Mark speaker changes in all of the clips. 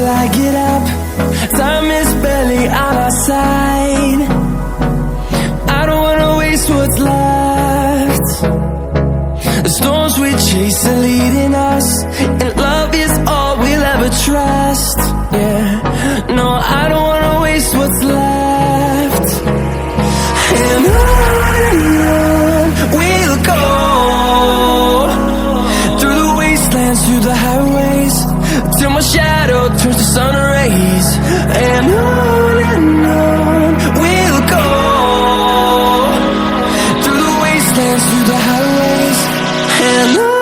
Speaker 1: I get up. Time is barely on our side. I don't wanna waste what's left. The storms we chase are leading us, and love is all we'll ever trust. Yeah, no, I don't wanna waste what's left. And on we'll go, through the wastelands, through the highways, till my shadow turns to sun rays. And on we'll go, through the wastelands, through the highways, and on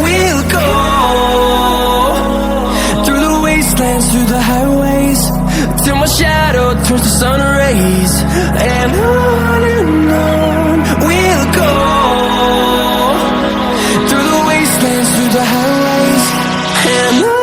Speaker 1: we'll go. Through the highways, till my shadow turns to sun rays. And on we'll go, through the wastelands, through the highways, and on.